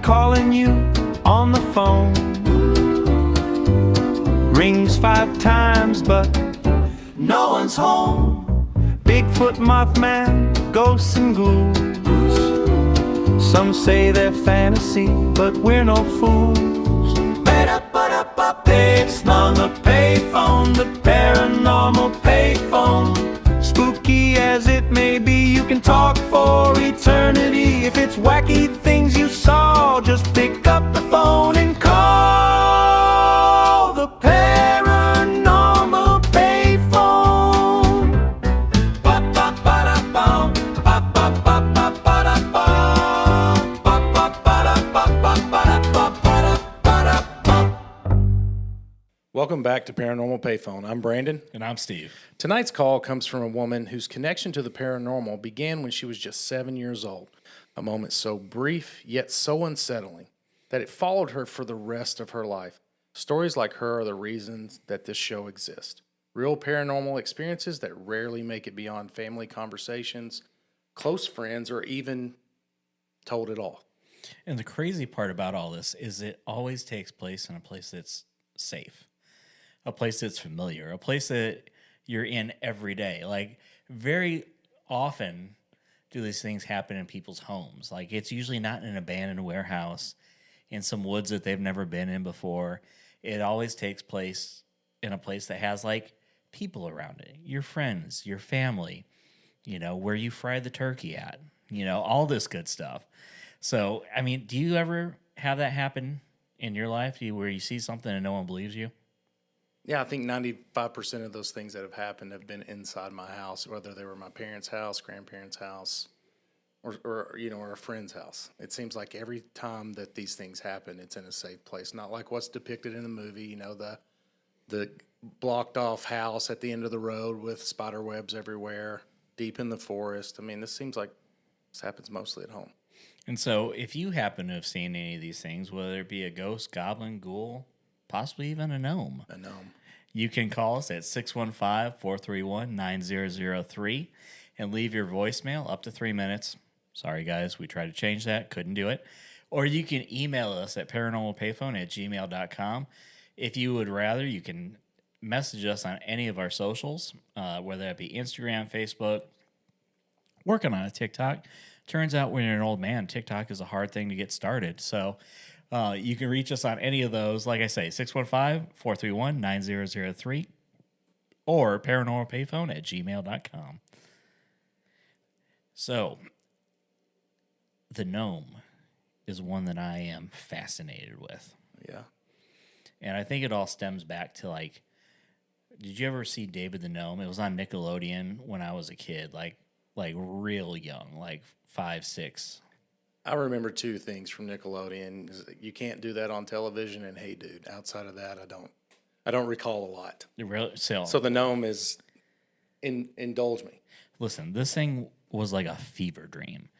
calling you on the phone. Rings 5 times, but no one's home. Bigfoot, Mothman, ghosts and ghouls. Some say they're fantasy, but we're no fools. It's on the payphone, the Paranormal Payphone. Spooky as it may be, you can talk for eternity. If it's wacky things you saw, just pick up the phone and call the Paranormal Payphone. Ba-ba-ba-da-bum, ba-ba-ba-ba-ba-da-bum, ba-ba-ba-da-ba-ba-da-ba-da-bum. Welcome back to Paranormal Payphone. I'm Brandon. And I'm Steve. Tonight's call comes from a woman whose connection to the paranormal began when she was just 7 years old. A moment so brief, yet so unsettling, that it followed her for the rest of her life. Stories like her are the reasons that this show exists. Real paranormal experiences that rarely make it beyond family conversations, close friends, or even told at all. And the crazy part about all this is it always takes place in a place that's safe, a place that's familiar, a place that you're in every day. Like, very often do these things happen in people's homes. Like, it's usually not in an abandoned warehouse in some woods that they've never been in before. It always takes place in a place that has, like, people around it, your friends, your family, you know, where you fried the turkey at, you know, all this good stuff. So, I mean, do you ever have that happen in your life where you see something and no one believes you? Yeah, I think 95% of those things that have happened have been inside my house, whether they were my parents' house, grandparents' house, or a friend's house. It seems like every time that these things happen, it's in a safe place. Not like what's depicted in the movie, you know, the blocked off house at the end of the road with spider webs everywhere, deep in the forest. I mean, this seems like this happens mostly at home. And so if you happen to have seen any of these things, whether it be a ghost, goblin, ghoul, possibly even a gnome, you can call us at 615-431-9003 and leave your voicemail up to 3 minutes. Sorry, guys, we tried to change that. Couldn't do it. Or you can email us at paranormalpayphone@gmail.com. If you would rather, you can message us on any of our socials, whether that be Instagram, Facebook, working on a TikTok. Turns out when you're an old man, TikTok is a hard thing to get started. So you can reach us on any of those. Like I say, 615-431-9003 or paranormalpayphone@gmail.com. So the gnome is one that I am fascinated with. Yeah. And I think it all stems back to, like, did you ever see David the Gnome? It was on Nickelodeon when I was a kid, like real young, like 5, 6. I remember 2 things from Nickelodeon. You can't do that on television, and Hey Dude. Outside of that, I don't recall a lot. So the gnome is indulge me. Listen, this thing was like a fever dream.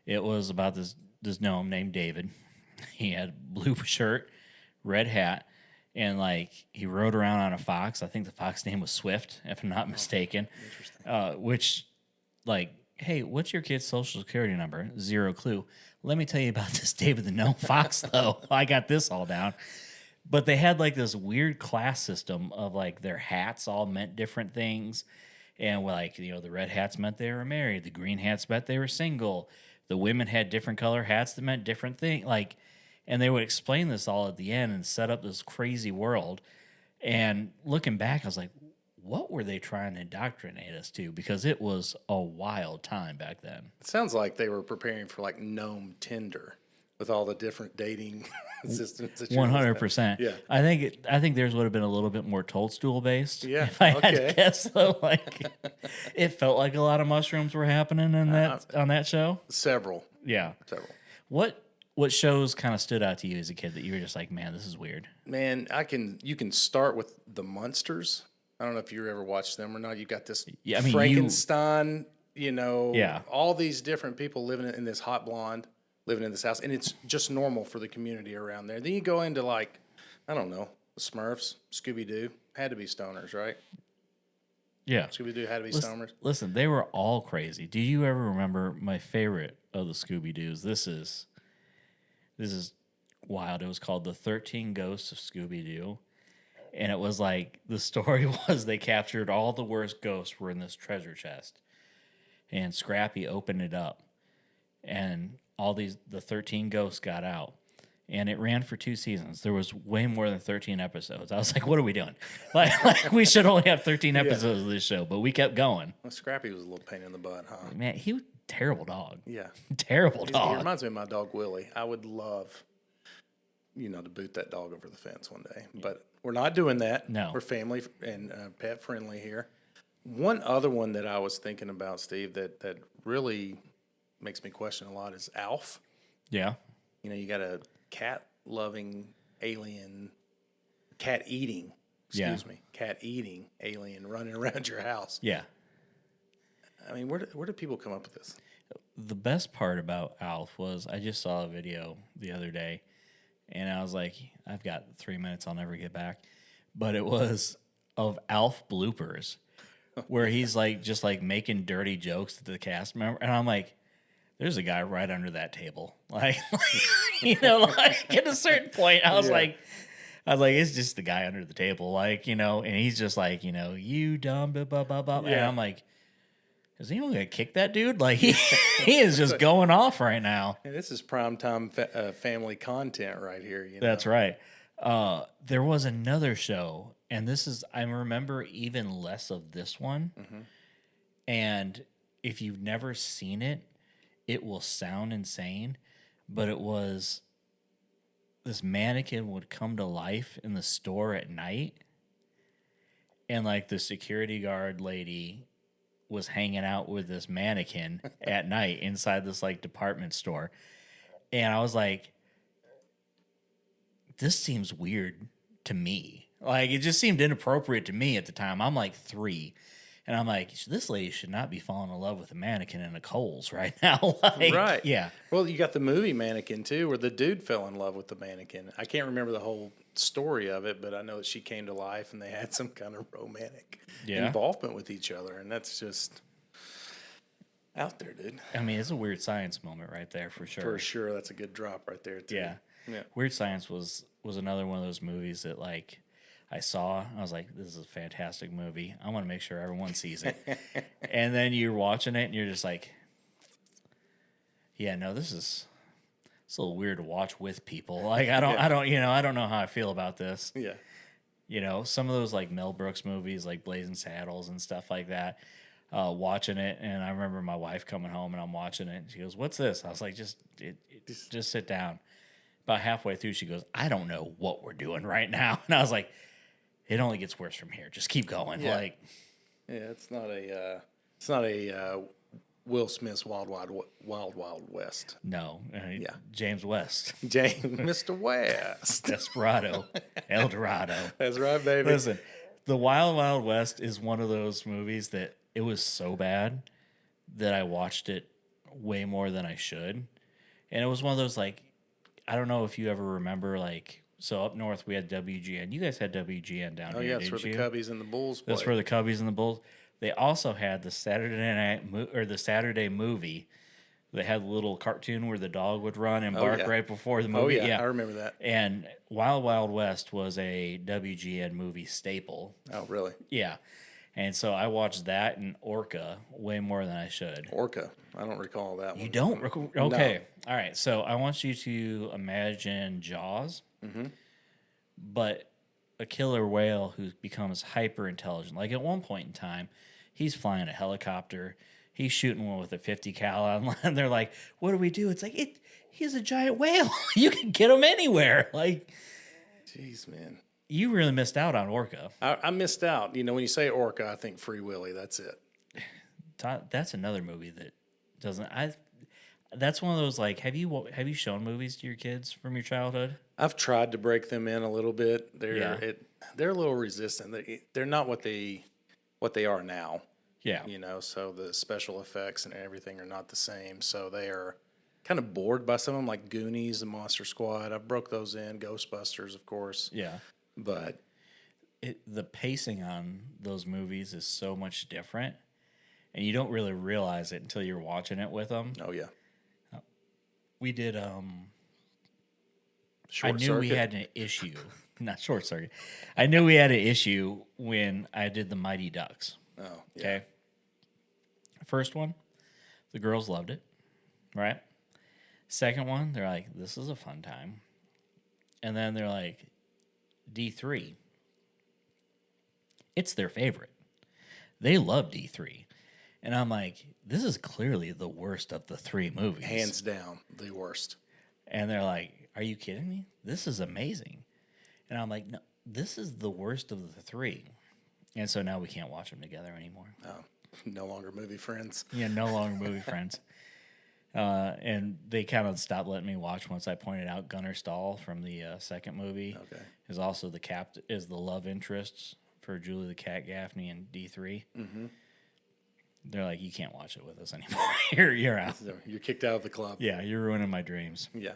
It was about this gnome named David. He had blue shirt, red hat, and like he rode around on a fox. I think the fox name was Swift, if I'm not mistaken. Interesting. Which, like, hey, what's your kid's social security number? 0 clue. Let me tell you about this David the Gnome Fox, though. I got this all down. But they had, like, this weird class system of, like, their hats all meant different things. And, like, you know, the red hats meant they were married. The green hats meant they were single. The women had different color hats that meant different things. Like, and they would explain this all at the end and set up this crazy world. And looking back, I was like, what were they trying to indoctrinate us to? Because it was a wild time back then. It sounds like they were preparing for like Gnome Tinder with all the different dating systems. 100%. Yeah, I think theirs would have been a little bit more Toadstool based. Yeah, if I had to guess, though, like it felt like a lot of mushrooms were happening in that on that show. Several. What shows kind of stood out to you as a kid that you were just like, man, this is weird? Man, you can start with the Munsters. I don't know if you ever watched them or not. You got this Frankenstein, all these different people living in this hot blonde, living in this house, and it's just normal for the community around there. Then you go into, like, I don't know, the Smurfs, Scooby-Doo, had to be stoners, right? Yeah. Scooby-Doo had to be stoners. Listen, they were all crazy. Do you ever remember my favorite of the Scooby-Doos? This This is wild. It was called The 13 Ghosts of Scooby-Doo. And it was like, the story was they captured all the worst ghosts were in this treasure chest. And Scrappy opened it up. And the 13 ghosts got out. And it ran for 2 seasons. There was way more than 13 episodes. I was like, what are we doing? Like we should only have 13 episodes of this show, but we kept going. Well, Scrappy was a little pain in the butt, huh? Man, he was a terrible dog. Yeah. Terrible He dog. reminds me of my dog, Willie. I would love, to boot that dog over the fence one day. But we're not doing that. No. We're family and pet friendly here. One other one that I was thinking about, Steve, that really makes me question a lot is Alf. Yeah. You got a cat-loving alien, cat-eating alien running around your house. Yeah. I mean, where do people come up with this? The best part about Alf was I just saw a video the other day, and I was like, I've got 3 minutes, I'll never get back. But it was of Alf bloopers, where he's like just like making dirty jokes to the cast member, and I'm like, there's a guy right under that table, like at a certain point, I was like, it's just the guy under the table, and he's just like, you dumb, blah, blah, blah, blah. And I'm like, is anyone going to kick that dude? Like, he is just going off right now. Yeah, this is primetime family content right here. That's right. There was another show, and I remember even less of this one. Mm-hmm. And if you've never seen it, it will sound insane, but it was this mannequin would come to life in the store at night, and like the security guard lady was hanging out with this mannequin at night inside this like department store. And I was like, this seems weird to me. Like, it just seemed inappropriate to me at the time. I'm like 3. And I'm like, this lady should not be falling in love with a mannequin in a Kohl's right now. Right. Yeah. Well, you got the movie Mannequin, too, where the dude fell in love with the mannequin. I can't remember the whole story of it, but I know that she came to life and they had some kind of romantic involvement with each other. And that's just out there, dude. I mean, it's a Weird Science moment right there for sure. For sure. That's a good drop right there, too. Yeah. Weird Science was another one of those movies that, like, I saw, I was like, this is a fantastic movie. I want to make sure everyone sees it. And then you're watching it and you're just like, yeah, no, it's a little weird to watch with people. Like, I don't know how I feel about this. Yeah. Some of those like Mel Brooks movies, like Blazing Saddles and stuff like that, watching it. And I remember my wife coming home and I'm watching it and she goes, what's this? I was like, just sit down. About halfway through, she goes, I don't know what we're doing right now. And I was like, it only gets worse from here. Just keep going. Yeah. Like, yeah, it's not a Will Smith's Wild West. No. James West. Mr. West. Desperado. El Dorado. That's right, baby. Listen, The Wild Wild West is one of those movies that it was so bad that I watched it way more than I should. And it was one of those, like, I don't know if you ever remember, like, so up north we had WGN. You guys had WGN down here. Oh, yeah, that's where the Cubbies and the Bulls played. That's where the Cubbies and the Bulls. They also had the the Saturday movie. They had a little cartoon where the dog would run and bark right before the movie. Oh, yeah, I remember that. And Wild Wild West was a WGN movie staple. Oh, really? Yeah. And so I watched that and Orca way more than I should. Orca. I don't recall that one. You don't? Okay. No. All right. So I want you to imagine Jaws, but a killer whale who becomes hyper intelligent. Like at one point in time, he's flying a helicopter. He's shooting one with a 50 cal, and they're like, "What do we do?" It's like he's a giant whale. You can get him anywhere. Like, jeez, man, you really missed out on Orca. I missed out. When you say Orca, I think Free Willy. That's it. That's another movie that doesn't. That's one of those, like, have you shown movies to your kids from your childhood? I've tried to break them in a little bit. They're a little resistant. They're not what they are now. Yeah. So the special effects and everything are not the same. So they are kind of bored by some of them, like Goonies and Monster Squad. I broke those in. Ghostbusters, of course. Yeah. But the pacing on those movies is so much different, and you don't really realize it until you're watching it with them. Oh, yeah. We did Short I knew circuit. we had an issue. Not short circuit. I knew we had an issue when I did the Mighty Ducks. Oh, yeah. Okay. First one, the girls loved it, right? Second one, they're like, this is a fun time. And then they're like, D3. It's their favorite. They love D3. And I'm like, this is clearly the worst of the three movies. Hands down, the worst. And they're like, are you kidding me? This is amazing. And I'm like, no, this is the worst of the three. And so now we can't watch them together anymore. Oh, no longer movie friends. Yeah, no longer movie friends. And they kind of stopped letting me watch once I pointed out Gunnar Stahl from the second movie. Okay. Is also is the love interest for Julie the Cat Gaffney and D3. Mm-hmm. They're like, you can't watch it with us anymore. you're out. So you're kicked out of the club. Yeah, you're ruining my dreams. Yeah.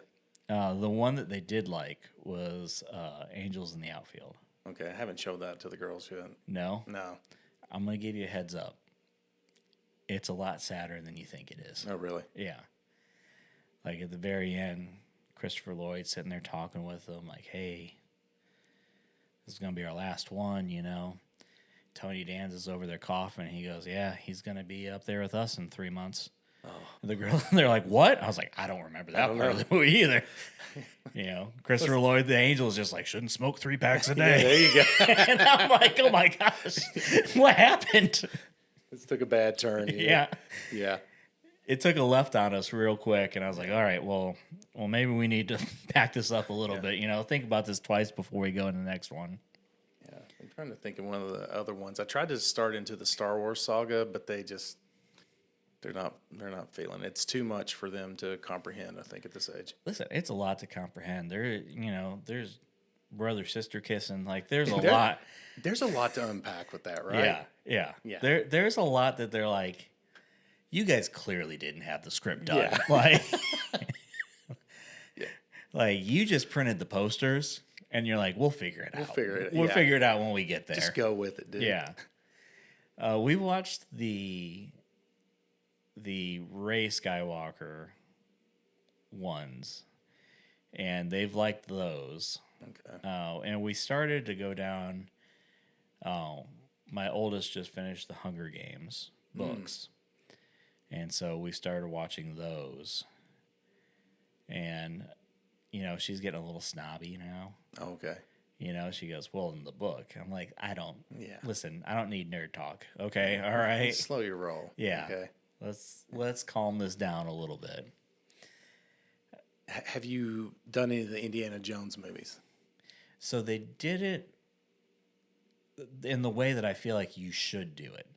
The one that they did like was Angels in the Outfield. Okay, I haven't showed that to the girls yet. No? No. I'm going to give you a heads up. It's a lot sadder than you think it is. Oh, really? Yeah. Like at the very end, Christopher Lloyd sitting there talking with them, like, hey, this is going to be our last one, you know. Tony Danza's over there coughing. He goes, yeah, he's going to be up there with us in 3 months. Oh. The girl, they're like, what? I was like, I don't remember that part of the movie either. You know, Christopher Lloyd, the angel, is just like, shouldn't smoke 3 packs a day. Yeah, there you go. And I'm like, oh my gosh, what happened? This took a bad turn. Yeah. Yeah. It took a left on us real quick, and I was like, all right, well, maybe we need to back this up a little bit. You know, think about this twice before we go into the next one. Yeah. I'm trying to think of one of the other ones. I tried to start into the Star Wars saga, but they're not feeling it. It's too much for them to comprehend, I think, at this age. Listen, it's a lot to comprehend. There's brother sister kissing. Like, there's a lot. There's a lot to unpack with that, right? Yeah. Yeah. There's a lot that they're like, you guys clearly didn't have the script done. Yeah. Like, Yeah. like you just printed the posters, and you're like, we'll figure it out. We'll yeah. figure it out when we get there. Just go with it, dude. Yeah. We watched the Rey Skywalker ones, and they've liked those. Okay. And we started to go down. My oldest just finished the Hunger Games books, and so we started watching those. And she's getting a little snobby now. Okay. She goes, well, in the book. I'm like, I don't need nerd talk. Okay. All right. Slow your roll. Yeah. Okay. Let's calm this down a little bit. Have you done any of the Indiana Jones movies? So they did it in the way that I feel like you should do it.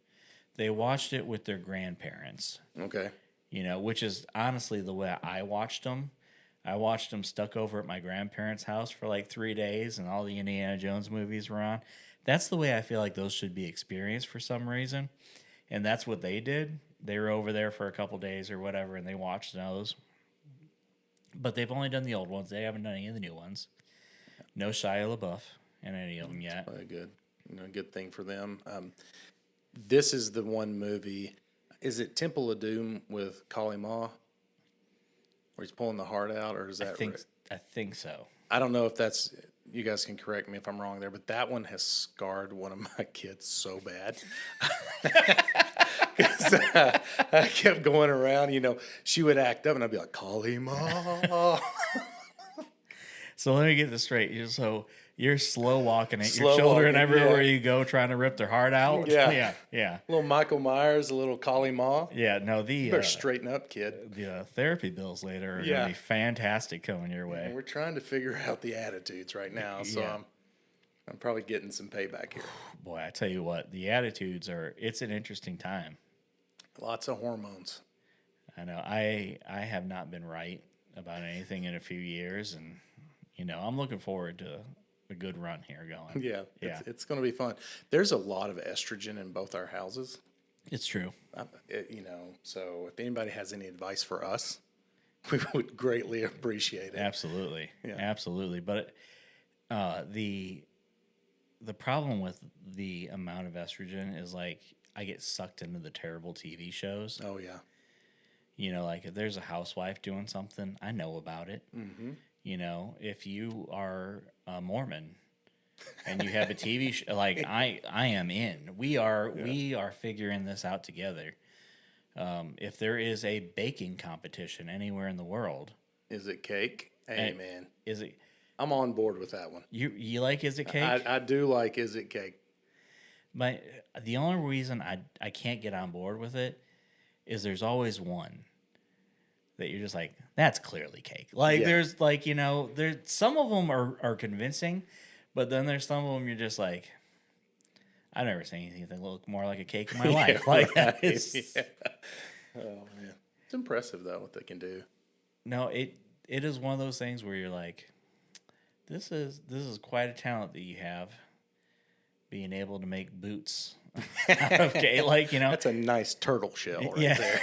They watched it with their grandparents. Okay. Which is honestly the way I watched them. I watched them stuck over at my grandparents' house for like 3 days, and all the Indiana Jones movies were on. That's the way I feel like those should be experienced for some reason. And that's what they did. They were over there for a couple days or whatever, and they watched those. But they've only done the old ones. They haven't done any of the new ones. No Shia LaBeouf in any of them yet. Probably good thing for them. This is the one movie. Is it Temple of Doom with Kali Ma? Where he's pulling the heart out, or is that I think so. I don't know if that's, you guys can correct me if I'm wrong there, but that one has scarred one of my kids so bad. 'Cause, I kept going around, she would act up and I'd be like, Kali Ma. So let me get this straight. So you're slow walking it. Slow Your children walking, everywhere yeah. you go trying to rip their heart out. Yeah. Yeah. A little Michael Myers, a little Kali Ma. Yeah, no, You better straighten up, kid. the therapy bills later are going Yeah. to be fantastic coming your way. And we're trying to figure out the attitudes right now, so Yeah. I'm probably getting some payback here. Boy, I tell you what, the attitudes it's an interesting time. Lots of hormones. I know. I have not been right about anything in a few years, and I'm looking forward to a good run here going. Yeah, Yeah. It's going to be fun. There's a lot of estrogen in both our houses. It's true. So if anybody has any advice for us, we would greatly appreciate it. Absolutely. Yeah. Absolutely. But the problem with the amount of estrogen is like I get sucked into the terrible TV shows. Oh, yeah. Like if there's a housewife doing something, I know about it. Mm-hmm. You know, if you are a Mormon and you have a TV show, like I am in. We are figuring this out together. If there is a baking competition anywhere in the world, Is it cake? Hey, man. is it? I'm on board with that one. You like is it cake? I do like Is It Cake. The only reason I can't get on board with it is there's always one that you're just like, that's clearly cake. Like there's like, you know, there's some of them are convincing, but then there's some of them you're just like, I've never seen anything that look more like a cake in my life. Like right. Oh man, it's impressive though what they can do. No, it is one of those things where you're like, this is quite a talent that you have, being able to make boots out of cake. Like, you know, that's a nice turtle shell right there.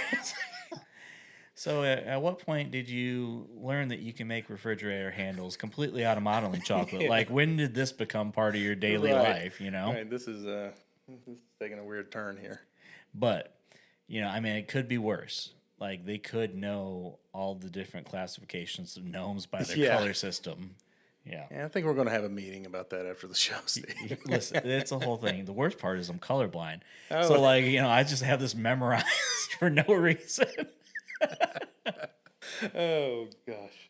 So at what point did you learn that you can make refrigerator handles completely out of modeling chocolate? Like, when did this become part of your daily life, you know? Right, this is taking a weird turn here. But, you know, I mean, it could be worse. Like, they could know all the different classifications of gnomes by their color system. Yeah, I think we're going to have a meeting about that after the show, Steve. Listen, it's the whole thing. The worst part is I'm colorblind. So, like, you know, I just have this memorized for no reason. Oh gosh,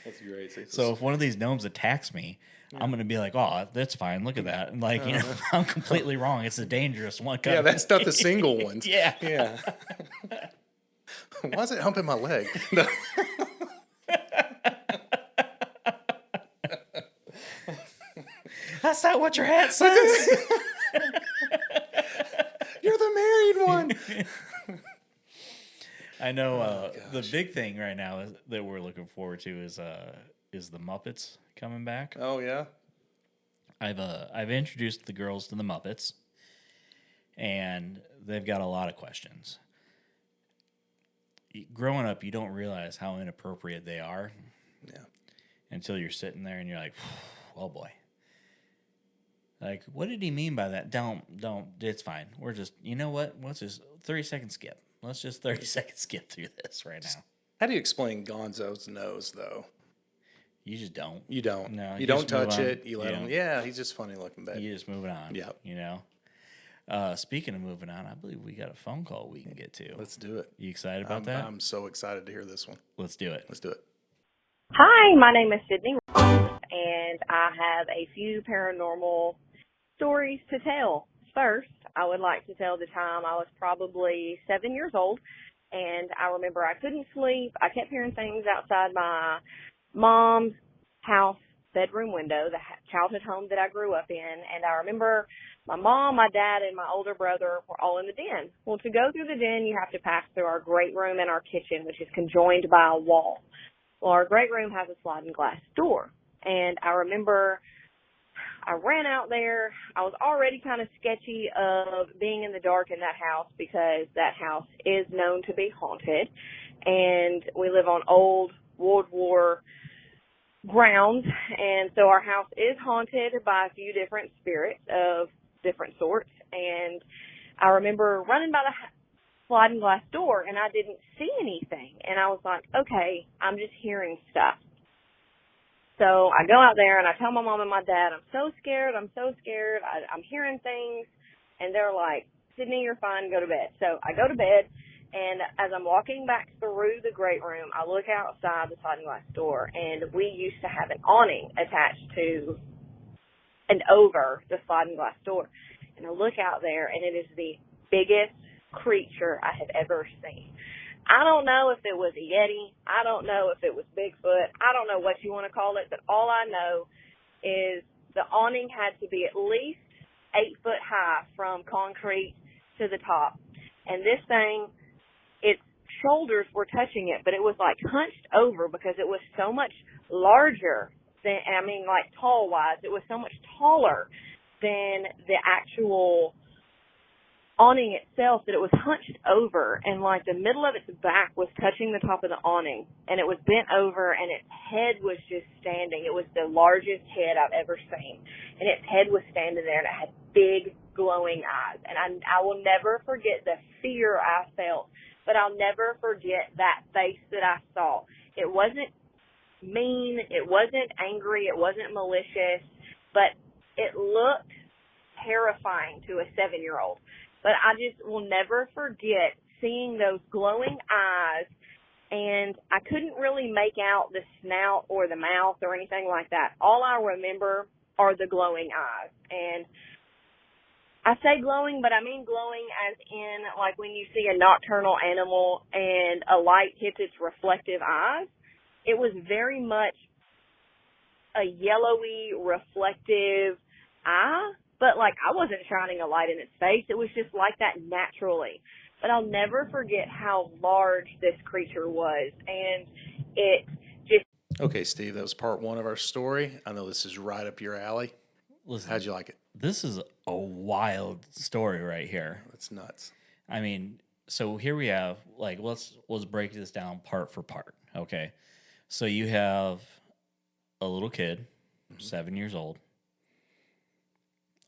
that's great. So if one of these gnomes attacks me, I'm gonna be like, "Oh, that's fine. Look at that." And like, you know, I'm completely wrong. It's a dangerous one. Yeah, that's not the single ones. Yeah. Why is it humping my leg? That's not what your hat says. You're the married one. I know the big thing right now that we're looking forward to is the Muppets coming back. Oh yeah. I've introduced the girls to the Muppets, and they've got a lot of questions. Growing up, you don't realize how inappropriate they are. Yeah. Until you're sitting there and you're like, oh boy. Like, what did he mean by that? Don't. It's fine. We're just, you know what? Let's just 30-second skip. Let's just 30-second skip through this right now. How do you explain Gonzo's nose, though? You just don't. You don't. No, you don't touch it. You let him. Yeah, he's just funny looking baby. You just move it on. Yeah. You know? Speaking of moving on, I believe we got a phone call we can get to. Let's do it. You excited about that? I'm so excited to hear this one. Let's do it. Let's do it. Hi, my name is Sydney, and I have a few paranormal stories to tell. First, I would like to tell the time I was probably 7 years old, and I remember I couldn't sleep. I kept hearing things outside my mom's house bedroom window, the childhood home that I grew up in, and I remember my mom, my dad, and my older brother were all in the den. Well, to go through the den, you have to pass through our great room and our kitchen, which is conjoined by a wall. Well, our great room has a sliding glass door, and I remember I ran out there. I was already kind of sketchy of being in the dark in that house because that house is known to be haunted, and we live on old World War grounds, and so our house is haunted by a few different spirits of different sorts, and I remember running by the sliding glass door, and I didn't see anything, and I was like, okay, I'm just hearing stuff. So I go out there, and I tell my mom and my dad, I'm so scared, I'm hearing things, and they're like, Sydney, you're fine, go to bed. So I go to bed, and as I'm walking back through the great room, I look outside the sliding glass door, and we used to have an awning attached to and over the sliding glass door. And I look out there, and it is the biggest creature I have ever seen. I don't know if it was a Yeti. I don't know if it was Bigfoot. I don't know what you want to call it, but all I know is the awning had to be at least 8 foot high from concrete to the top. And this thing, its shoulders were touching it, but it was like hunched over because it was so much larger than, like tall-wise, it was so much taller than the actual awning itself that it was hunched over, and like the middle of its back was touching the top of the awning, and it was bent over, and its head was just standing. It was the largest head I've ever seen, and its head was standing there, and it had big glowing eyes, and I will never forget the fear I felt, but I'll never forget that face that I saw. It wasn't mean. It wasn't angry. It wasn't malicious, but it looked terrifying to a 7-year-old. But I just will never forget seeing those glowing eyes, and I couldn't really make out the snout or the mouth or anything like that. All I remember are the glowing eyes. And I say glowing, but I mean glowing as in like when you see a nocturnal animal and a light hits its reflective eyes. It was very much a yellowy, reflective eye, but like I wasn't shining a light in its face. It was just like that naturally. But I'll never forget how large this creature was, and it just... Okay, Steve, that was part one of our story. I know this is right up your alley. Listen, How'd you like it? this is a wild story right here. That's nuts. I mean, so here we have, like, let's break this down part for part, okay? So you have a little kid, 7 years old,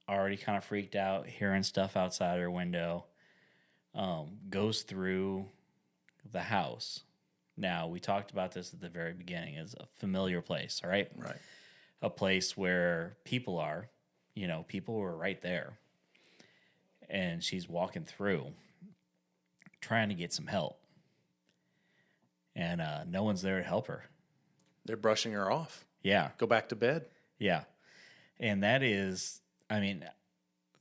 already kind of freaked out, hearing stuff outside her window, goes through the house. Now, we talked about this at the very beginning. It's a familiar place, all right? Right. A place where people are, people were right there. And she's walking through, trying to get some help. And no one's there to help her. They're brushing her off. Yeah. Go back to bed. Yeah. And that is, I mean,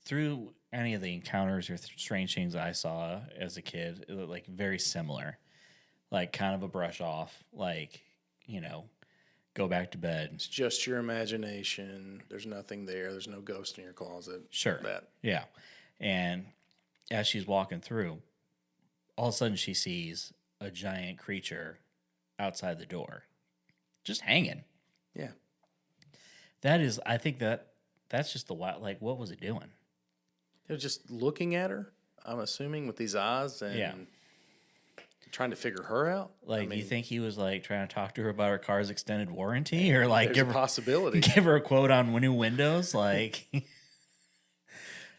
through any of the encounters or strange things I saw as a kid, it looked like very similar. Like kind of a brush off, like, go back to bed. It's just your imagination. There's nothing there. There's no ghost in your closet. Sure. That. Yeah. And as she's walking through, all of a sudden she sees a giant creature outside the door, just hanging. Yeah. That is, I think that's just the wild, like, what was it doing? It was just looking at her, I'm assuming, with these eyes and trying to figure her out. Like, do you think he was, like, trying to talk to her about her car's extended warranty? Or, like, there's a possibility. Give her a quote on new windows? Like,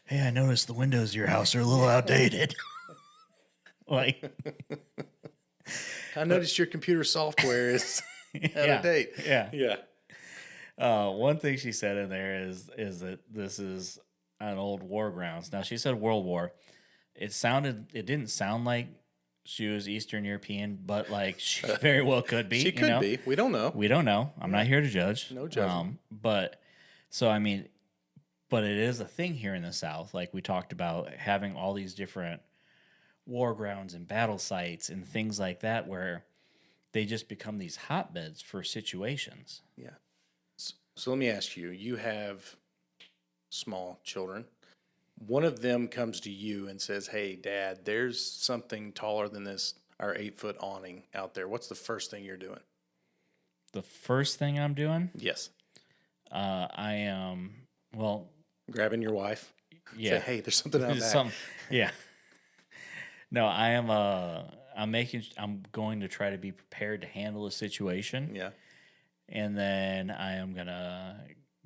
hey, I noticed the windows of your house are a little outdated. Like, I noticed your computer software is out of date. Yeah. Yeah. One thing she said in there is that this is an old war grounds. Now, she said World War. It didn't sound like she was Eastern European, but like she very well could be. She could be. We don't know. We don't know. I'm not here to judge. No judgment. But it is a thing here in the South. Like we talked about having all these different war grounds and battle sites and things like that where they just become these hotbeds for situations. Yeah. So let me ask you, you have small children. One of them comes to you and says, hey, Dad, there's something taller than this, our 8-foot awning out there. What's the first thing you're doing? The first thing I'm doing? Yes. I am, grabbing your wife. Yeah. Say, hey, there's something out there. Yeah. No, I am, I'm going to try to be prepared to handle a situation. Yeah. And then I am going to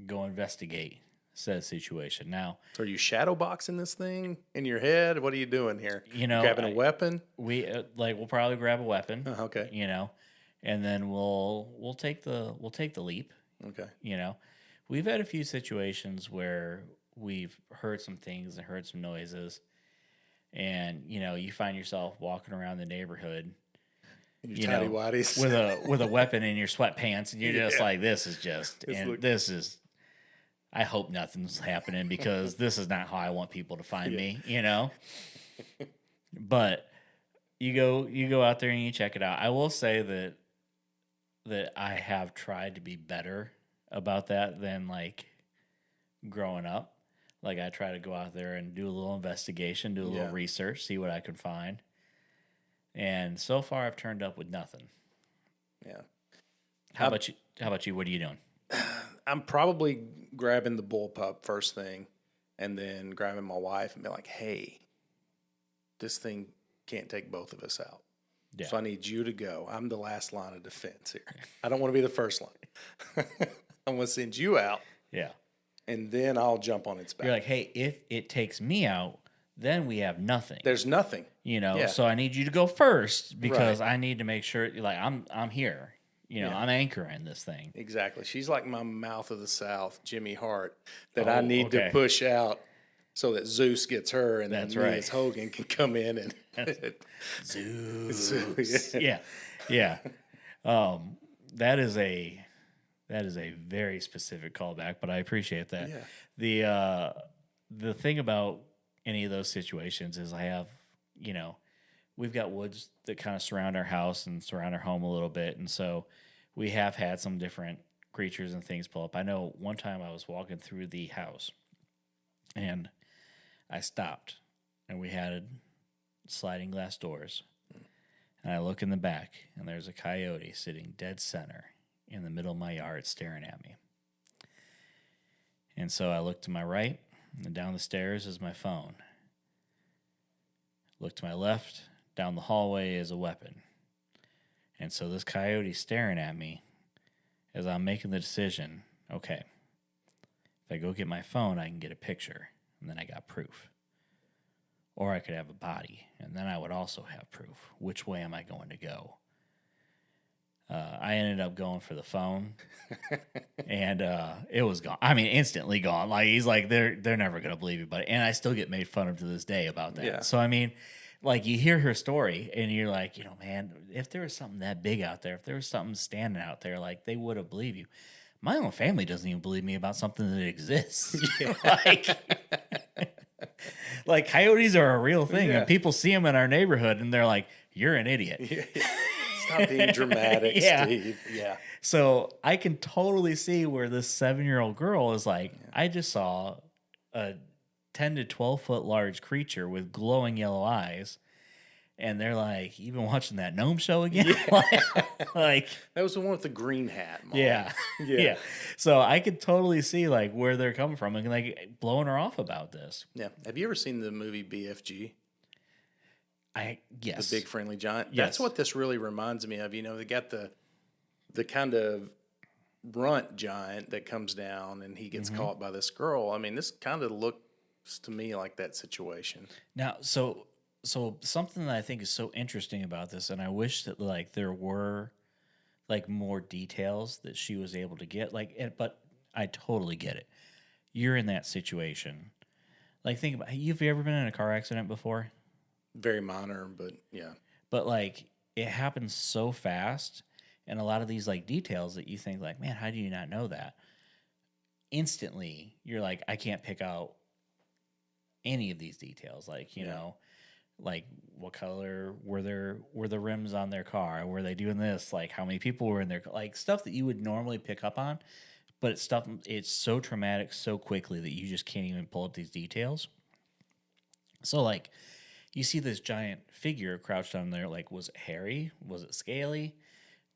go investigate said situation. Now, so are you shadow boxing this thing in your head? What are you doing here? Grabbing a weapon? We'll probably grab a weapon. Okay. And then we'll take the leap. Okay. We've had a few situations where we've heard some things and heard some noises, and you find yourself walking around the neighborhood. In your tidy whities. with a weapon in your sweatpants, and you're just like, this is I hope nothing's happening because this is not how I want people to find me, But you go out there and you check it out. I will say that I have tried to be better about that than like growing up. Like I try to go out there and do a little investigation, do a little research, see what I can find. And so far I've turned up with nothing. Yeah. How about you? What are you doing? I'm probably grabbing the bullpup first thing and then grabbing my wife and be like, hey, this thing can't take both of us out. Yeah. So I need you to go. I'm the last line of defense here. I don't want to be the first line. I'm going to send you out. Yeah. And then I'll jump on its back. You're like, hey, if it takes me out, then we have nothing. There's nothing. So I need you to go first because I need to make sure, like, I'm here. You know, Yeah. I'm anchoring this thing. Exactly. She's like my mouth of the South, Jimmy Hart, that Oh, I need to okay. push out so that Zeus gets her, and That's then me right. as Hogan can come in and Zeus. yeah. Yeah. That is a very specific callback, but I appreciate that. Yeah. The thing about any of those situations is I have, you know, we've got woods that kind of surround our house and surround our home a little bit, and so we have had some different creatures and things pull up. I know one time I was walking through the house and I stopped, and we had sliding glass doors. And I look in the back, and there's a coyote sitting dead center in the middle of my yard staring at me. And so I look to my right, and down the stairs is my phone. Look to my left, down the hallway is a weapon. And so this coyote's staring at me as I'm making the decision, okay, if I go get my phone, I can get a picture, and then I got proof. Or I could have a body, and then I would also have proof. Which way am I going to go? I ended up going for the phone, and it was gone. I mean, instantly gone. Like he's like, they're never gonna believe you, but and I still get made fun of to this day about that. Yeah. So I mean, like you hear her story, and you're like, you know, man, if there was something that big out there, if there was something standing out there, like they would have believed you. My own family doesn't even believe me about something that exists. Like coyotes are a real thing, and people see them in our neighborhood, and they're like, "You're an idiot." Stop being dramatic, Yeah. Steve. Yeah. So I can totally see where this 7-year-old girl is like, I just saw a 10 to 12 foot large creature with glowing yellow eyes. And they're like, "You've been watching that gnome show again?" like, That was the one with the green hat, Mom. yeah. Yeah. So I could totally see like where they're coming from and like blowing her off about this. Yeah. Have you ever seen the movie BFG? Yes. The Big Friendly Giant? Yes. That's what this really reminds me of. You know, they got the kind of runt giant that comes down and he gets caught by this girl. I mean, this kind of looks to me like that situation. Now, so something that I think is so interesting about this, and I wish that like there were like more details that she was able to get. But I totally get it. You're in that situation. Like, think about, you've ever been in a car accident before? Very minor, but yeah. But like it happens so fast, and a lot of these like details that you think like, man, how do you not know that? Instantly, you're like, I can't pick out any of these details. Like, you know, like what color were the rims on their car? Were they doing this? Like how many people were in their, like stuff that you would normally pick up on, but it's so traumatic so quickly that you just can't even pull up these details. So like you see this giant figure crouched on there. Like, was it hairy? Was it scaly?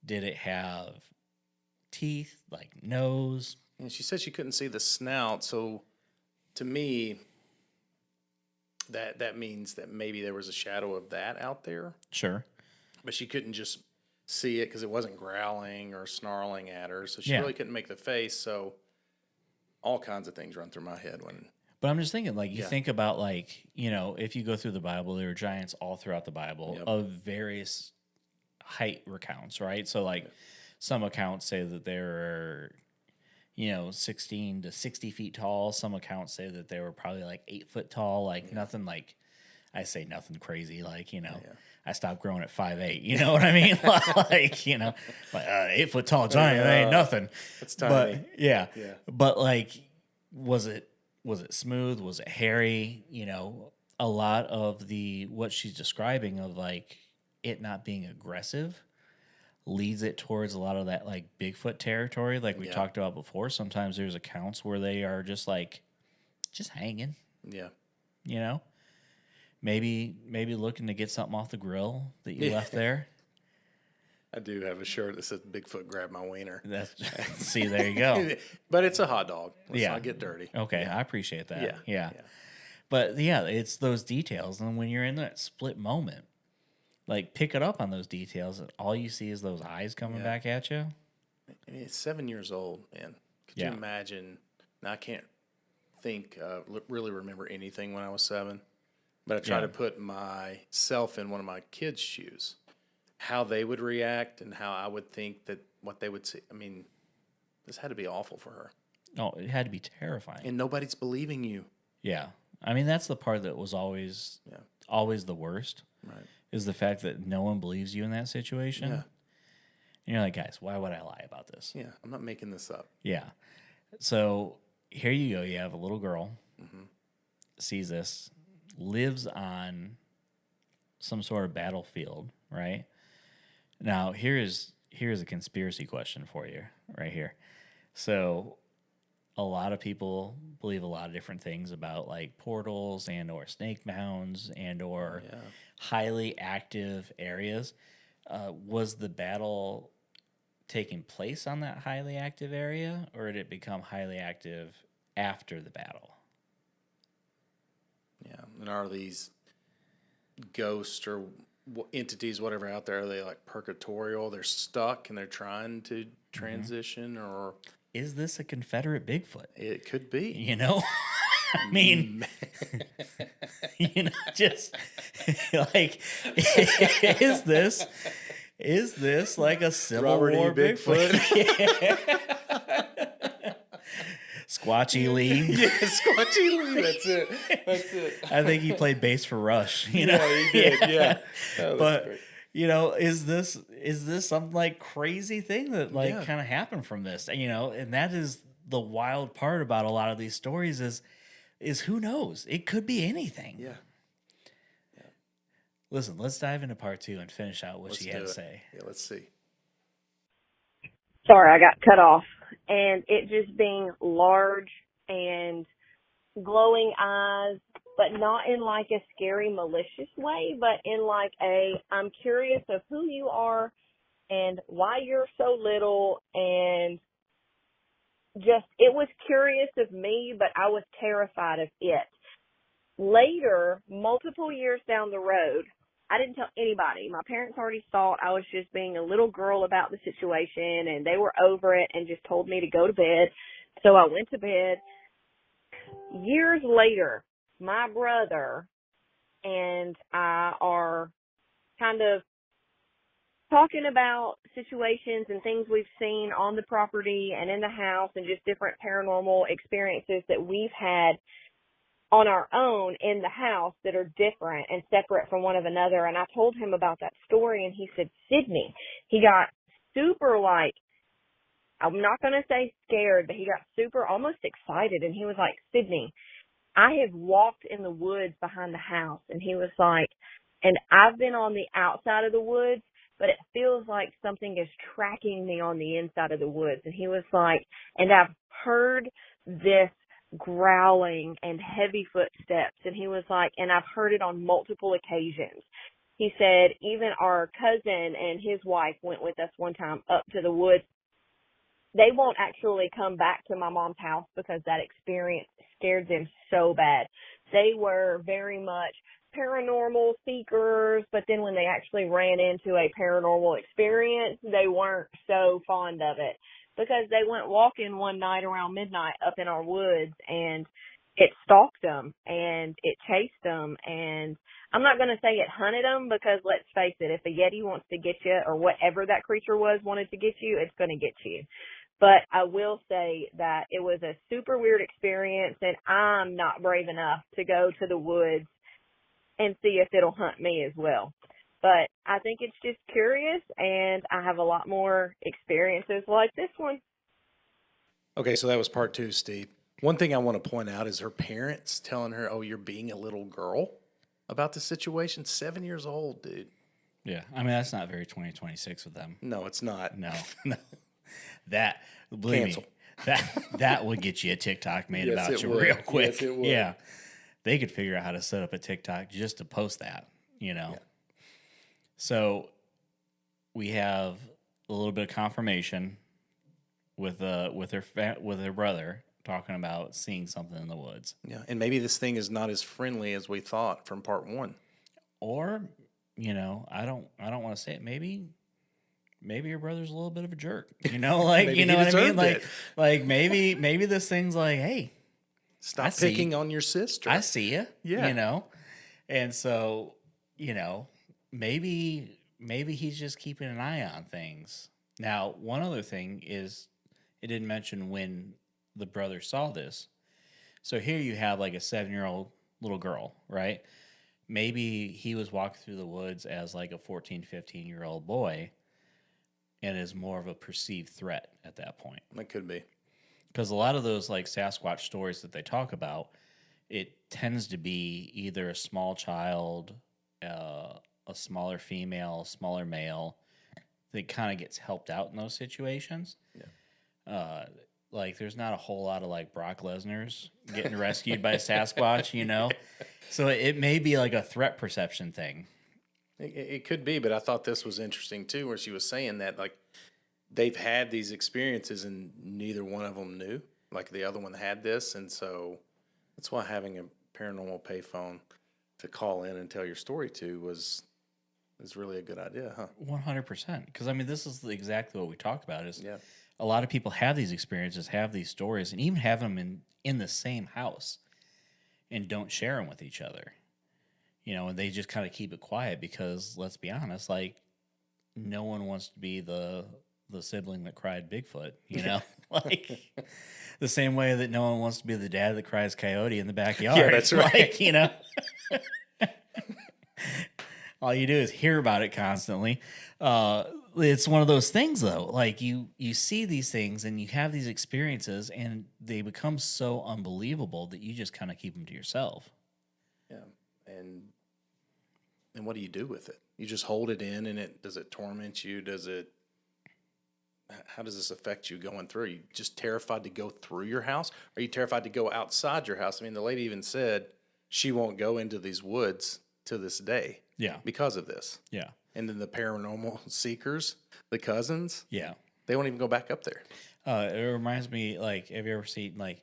Did it have teeth? Like nose? And she said she couldn't see the snout. So to me, that means that maybe there was a shadow of that out there. Sure. But she couldn't just see it because it wasn't growling or snarling at her. So she Yeah. really couldn't make the face. So all kinds of things run through my head when. But I'm just thinking, like, you think about, like, you know, if you go through the Bible, there are giants all throughout the Bible of various height recounts, right? So, like, some accounts say that they're, you know, 16 to 60 feet tall. Some accounts say that they were probably, like, 8 foot tall. Like, nothing, like, I say nothing crazy. Like, you know, I stopped growing at 5'8". You know what I mean? Like, you know, like, 8 foot tall giant, that ain't nothing. That's tiny. But, yeah. But, like, was it smooth? Was it hairy? You know, a lot of what she's describing of like it not being aggressive leads it towards a lot of that like Bigfoot territory, like we talked about before. Sometimes there's accounts where they are just hanging. Yeah. You know, maybe looking to get something off the grill that you left there. I do have a shirt that says Bigfoot grabbed my wiener. See, there you go. But it's a hot dog. Let's not get dirty. Okay, I appreciate that. Yeah. But yeah, it's those details. And when you're in that split moment, like pick it up on those details, and all you see is those eyes coming back at you. I mean, it's 7 years old, man. Could you imagine? Now, I can't really remember anything when I was 7, but I try to put myself in one of my kids' shoes. how they would react and how I would think that what they would see. I mean, this had to be awful for her. Oh, it had to be terrifying. And nobody's believing you. Yeah. I mean, that's the part that was always the worst. Right. Is the fact that no one believes you in that situation. Yeah. And you're like, guys, why would I lie about this? Yeah, I'm not making this up. Yeah. So here you go. You have a little girl, sees this, lives on some sort of battlefield, right? Now, here's a conspiracy question for you right here. So a lot of people believe a lot of different things about like portals and or snake mounds and or highly active areas. Was the battle taking place on that highly active area, or did it become highly active after the battle? Yeah, and are these ghosts or entities, whatever, out there? Are they like purgatorial? They're stuck and they're trying to transition, or Is this a Confederate Bigfoot? it could be. You know, I mean, you know, just like, is this like a Civil Robert E. War Bigfoot? Squatchy Lee. Yeah, Squatchy Lee. That's it. That's it. I think he played bass for Rush. You know, Yeah, he did. Yeah. Oh, but great. you know, is this some like crazy thing that like Yeah. kind of happened from this? You know, and that is the wild part about a lot of these stories is who knows? It could be anything. Yeah. Listen, let's dive into part 2 and finish out what Let's she had do to it. say. Yeah, let's see. Sorry, I got cut off. And it just being large and glowing eyes, but not in like a scary, malicious way, but in like I'm curious of who you are and why you're so little, and just, it was curious of me, but I was terrified of it. Later, multiple years down the road, I didn't tell anybody. My parents already thought I was just being a little girl about the situation, and they were over it and just told me to go to bed. So I went to bed. Years later, my brother and I are kind of talking about situations and things we've seen on the property and in the house and just different paranormal experiences that we've had on our own in the house that are different and separate from one of another. And I told him about that story, and he said, Sydney, he got super, like, I'm not going to say scared, but he got super almost excited. And he was like, Sydney, I have walked in the woods behind the house. And he was like, and I've been on the outside of the woods, but it feels like something is tracking me on the inside of the woods. And he was like, and I've heard this growling and heavy footsteps. And he was like, and I've heard it on multiple occasions. He said even our cousin and his wife went with us one time up to the woods. They won't actually come back to my mom's house because that experience scared them so bad. They were very much paranormal seekers, but then when they actually ran into a paranormal experience, they weren't so fond of it, because they went walking one night around midnight up in our woods, and it stalked them and it chased them. And I'm not going to say it hunted them, because let's face it, if a Yeti wants to get you, or whatever that creature was wanted to get you, it's going to get you. But I will say that it was a super weird experience, and I'm not brave enough to go to the woods and see if it'll hunt me as well. But I think it's just curious, and I have a lot more experiences like this one. Okay, so that was part 2, Steve. One thing I want to point out is her parents telling her, oh, you're being a little girl about the situation. 7 years old, dude. Yeah, I mean, that's not very 2026 with them. No, it's not. No. That, believe Cancel. me, that would get you a TikTok made Yes, about it you would. real quick. Yes, it would. Yeah, they could figure out how to set up a TikTok just to post that, you know. Yeah. So we have a little bit of confirmation with her brother talking about seeing something in the woods. Yeah, and maybe this thing is not as friendly as we thought from part 1. Or, you know, I don't want to say it. Maybe your brother's a little bit of a jerk. You know, like Maybe you know he what I mean? deserved Like maybe this thing's like, hey, Stop see. picking on your sister. I see you. Yeah. You know? And so, you know, maybe maybe he's just keeping an eye on things. Now, one other thing is, it didn't mention when the brother saw this. So here you have like a 7-year-old little girl, right? Maybe he was walking through the woods as like a 14, 15-year-old boy and is more of a perceived threat at that point. That could be. Because a lot of those like Sasquatch stories that they talk about, it tends to be either a small child, a smaller female, smaller male that kind of gets helped out in those situations. Yeah. Like there's not a whole lot of like Brock Lesnar's getting rescued by a Sasquatch, you know? So it may be like a threat perception thing. It could be, but I thought this was interesting too, where she was saying that like they've had these experiences and neither one of them knew. Like the other one had this, and so that's why having a paranormal payphone to call in and tell your story to is really a good idea, huh? 100%. Because I mean, this is exactly what we talk about. Is Yeah. a lot of people have these experiences, have these stories, and even have them in the same house, and don't share them with each other. You know, and they just kind of keep it quiet because, let's be honest, like no one wants to be the sibling that cried Bigfoot, you know? Like the same way that no one wants to be the dad that cries coyote in the backyard. Yeah, that's right. Like, you know? All you do is hear about it constantly. It's one of those things, though. Like, you see these things and you have these experiences, and they become so unbelievable that you just kind of keep them to yourself. Yeah. And what do you do with it? You just hold it in, and does it torment you? How does this affect you going through? Are you just terrified to go through your house? Are you terrified to go outside your house? I mean, the lady even said she won't go into these woods to this day. Yeah. Because of this. Yeah. And then the paranormal seekers, the cousins, Yeah. they won't even go back up there. It reminds me, like, have you ever seen, like,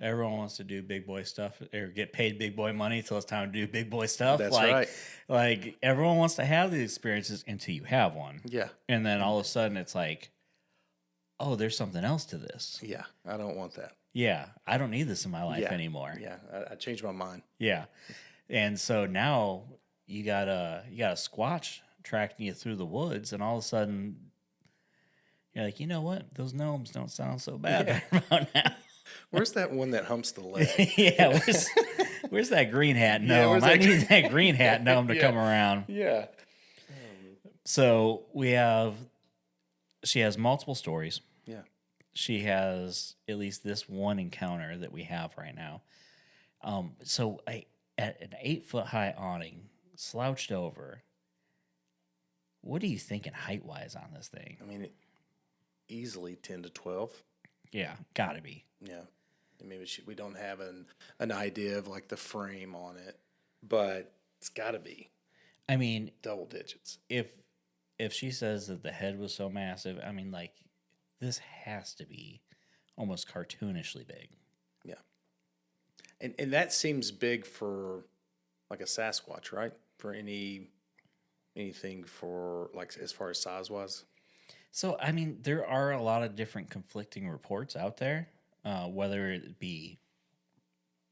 everyone wants to do big boy stuff or get paid big boy money until it's time to do big boy stuff? That's like, right. Like, everyone wants to have these experiences until you have one. Yeah. And then all of a sudden it's like, oh, there's something else to this. Yeah. I don't want that. Yeah. I don't need this in my life Yeah. anymore. Yeah. I changed my mind. Yeah. And so now you got a Squatch tracking you through the woods, and all of a sudden you're like, you know what? Those gnomes don't sound so bad right about now. Where's that one that humps the leg? Yeah, where's that green hat gnome? where's I that need that green hat gnome to come around. Yeah. So she has multiple stories. Yeah. She has at least this one encounter that we have right now. So at an 8-foot high awning, slouched over. What are you thinking height wise on this thing? I mean, easily 10 to 12. Yeah, gotta be. Yeah. I mean, we don't have an idea of like the frame on it, but it's got to be. I mean, double digits. If she says that the head was so massive, I mean, like, this has to be almost cartoonishly big. Yeah. And that seems big for like a Sasquatch, right? For anything for like as far as size wise. So, I mean, there are a lot of different conflicting reports out there, whether it be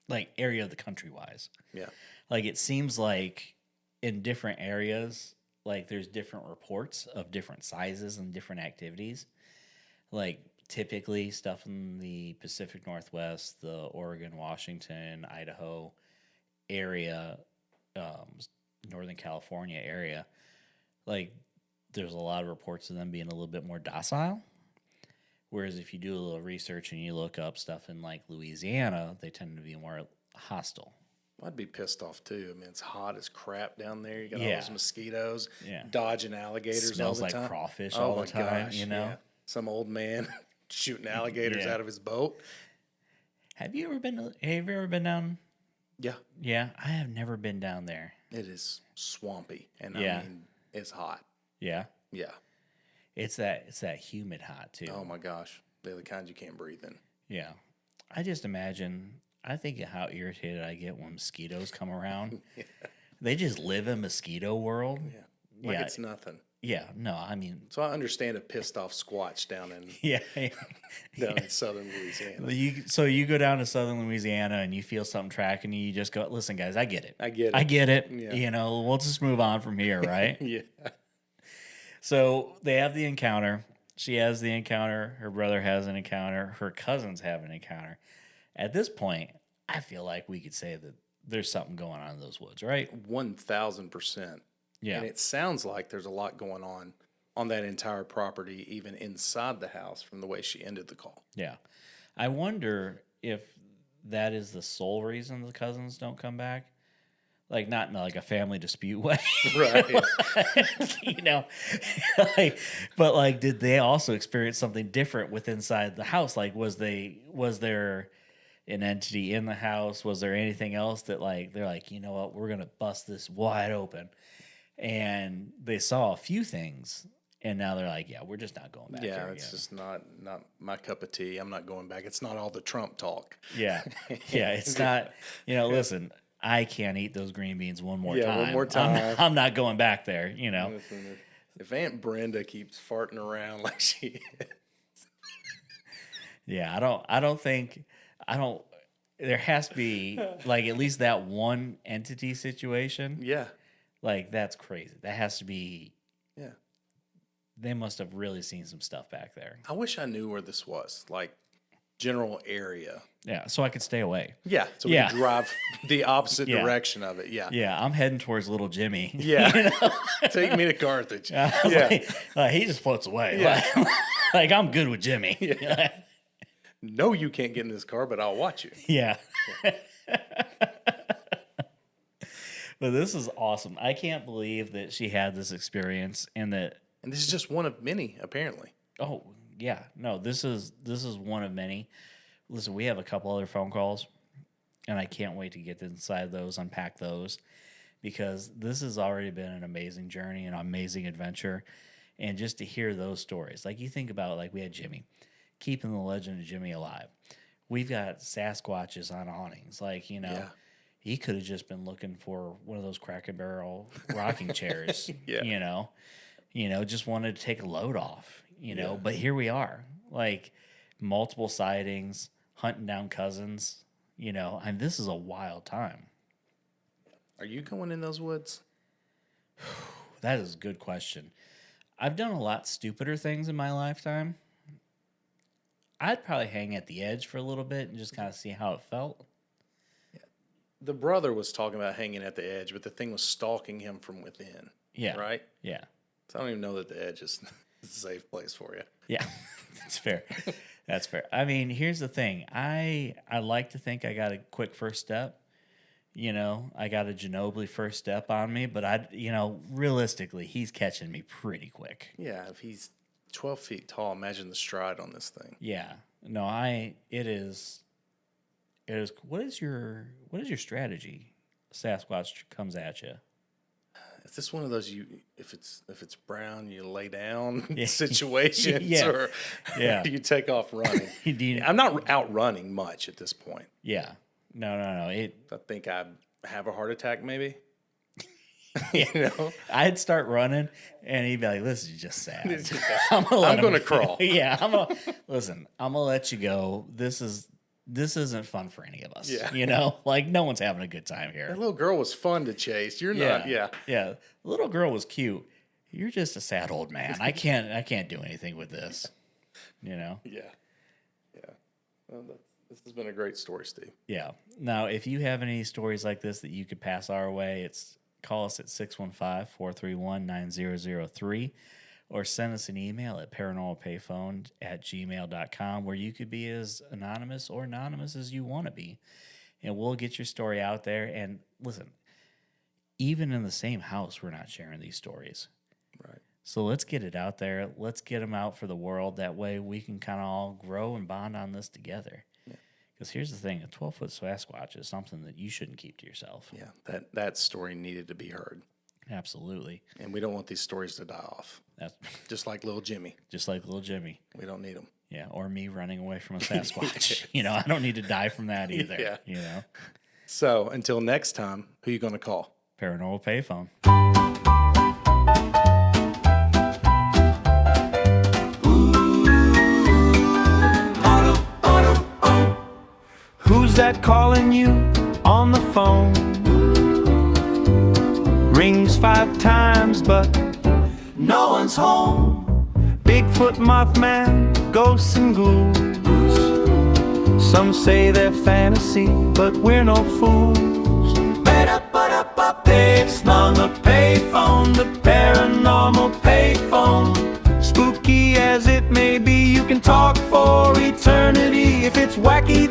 like area of the country wise. Yeah. Like, it seems like in different areas, like there's different reports of different sizes and different activities. Like typically stuff in the Pacific Northwest, the Oregon, Washington, Idaho area, Northern California area, like there's a lot of reports of them being a little bit more docile. Whereas if you do a little research and you look up stuff in like Louisiana, they tend to be more hostile. I'd be pissed off too. I mean, it's hot as crap down there. You got all Yeah. those mosquitoes, Yeah. dodging alligators Smells all the like time. crawfish Oh all my the time, gosh, you know? yeah. Some old man shooting alligators Yeah. out of his boat. Have you ever been down? Yeah, Yeah, I have never been down there. it is swampy, and Yeah. I mean, it's hot. Yeah. Yeah. It's that humid hot too. Oh my gosh, they're the kind you can't breathe in. Yeah. I just imagine, I think of how irritated I get when mosquitoes come around. Yeah. They just live in mosquito world. Yeah, like Yeah. it's nothing. Yeah, no, I mean, So I understand a pissed off Squatch down in yeah. southern Louisiana. You go down to southern Louisiana and you feel something tracking you, you just go, listen, guys, I get it. I get it. I get it. Yeah. You know, we'll just move on from here, right? Yeah. So they have the encounter. She has the encounter. Her brother has an encounter. Her cousins have an encounter. At this point, I feel like we could say that there's something going on in those woods, right? 1,000%. Yeah. And it sounds like there's a lot going on that entire property, even inside the house, from the way she ended the call. Yeah. I wonder if that is the sole reason the cousins don't come back. Like, not in like a family dispute way. Right. You know, but like, did they also experience something different with inside the house? Like, was there an entity in the house? Was there anything else that like, they're like, you know what, we're going to bust this wide open. And they saw a few things. And now they're like, yeah, we're just not going back. Yeah, there it's again. just not my cup of tea. I'm not going back. It's not all the Trump talk. Yeah. Yeah. It's not, listen, I can't eat those green beans one more time. Yeah, one more time. I'm not going back there, Listen, if Aunt Brenda keeps farting around like she is. Yeah, there has to be like at least that one entity situation. Yeah. Like, that's crazy. That has to be, Yeah. they must have really seen some stuff back there. I wish I knew where this was, like general area. Yeah, so I could stay away. Yeah, so we could drive the opposite Yeah. direction of it. Yeah. Yeah, I'm heading towards little Jimmy. Yeah. Take me to Carthage. I was Yeah. like, he just floats away. Yeah. Like, I'm good with Jimmy. Yeah. No, you can't get in this car, but I'll watch you. Yeah. But this is awesome. I can't believe that she had this experience and that. And this is just one of many, apparently. Oh yeah, no. This is one of many. Listen, we have a couple other phone calls, and I can't wait to get inside those, unpack those, because this has already been an amazing journey, an amazing adventure, and just to hear those stories. Like, you think about, like, we had Jimmy, keeping the legend of Jimmy alive. We've got Sasquatches on awnings, like, Yeah. He could have just been looking for one of those Cracker Barrel rocking chairs, Yeah. Just wanted to take a load off, Yeah. But here we are, like, multiple sightings, hunting down cousins, and this is a wild time. Are you going in those woods? That is a good question. I've done a lot stupider things in my lifetime. I'd probably hang at the edge for a little bit and just kind of see how it felt. The brother was talking about hanging at the edge, but the thing was stalking him from within. Yeah. Right? Yeah. So I don't even know that the edge is a safe place for you. Yeah. That's fair. That's fair. I mean, here's the thing. I like to think I got a quick first step. I got a Ginobili first step on me, but realistically, he's catching me pretty quick. Yeah, if he's 12 feet tall, imagine the stride on this thing. Yeah. No, it is what is your strategy? Sasquatch comes at you. Is this one of those if it's brown you lay down Yeah. situations Yeah. or Yeah. you take off running? Do you- I'm not out running much at this point. Yeah. No. I think I'd have a heart attack maybe. I'd start running, and he'd be like, "This is just sad." I'm going to crawl. Yeah, I'm gonna let you go. This isn't fun for any of us. Yeah. Like, no one's having a good time That here. little girl was fun to chase. You're not. Yeah. Yeah. The little girl was cute. You're just a sad old man. I can't do anything with this. Yeah. Well, this has been a great story, Steve. Yeah. Now, if you have any stories like this that you could pass our way, call us at 615-431-9003 or send us an email at paranormalpayphone@gmail.com, where you could be as anonymous or anonymous as you want to be. And we'll get your story out there. And listen, even in the same house, we're not sharing these stories. Right. So let's get it out there. Let's get them out for the world. That way we can kind of all grow and bond on this together. Because here's the thing, a 12-foot Sasquatch is something that you shouldn't keep to yourself. Yeah. That story needed to be heard. Absolutely. And we don't want these stories to die off. That's Just like little Jimmy. just like little Jimmy. We don't need them. Yeah, or me running away from a Sasquatch. I don't need to die from that either. Yeah. So until next time, who are you going to call? Paranormal Payphone. Who's that calling you on the phone? Rings 5 times, but no one's home. Bigfoot, Mothman, ghosts and ghouls. Some say they're fantasy, but we're no fools. They've slung a payphone, the paranormal payphone. Spooky as it may be, you can talk for eternity. If it's wacky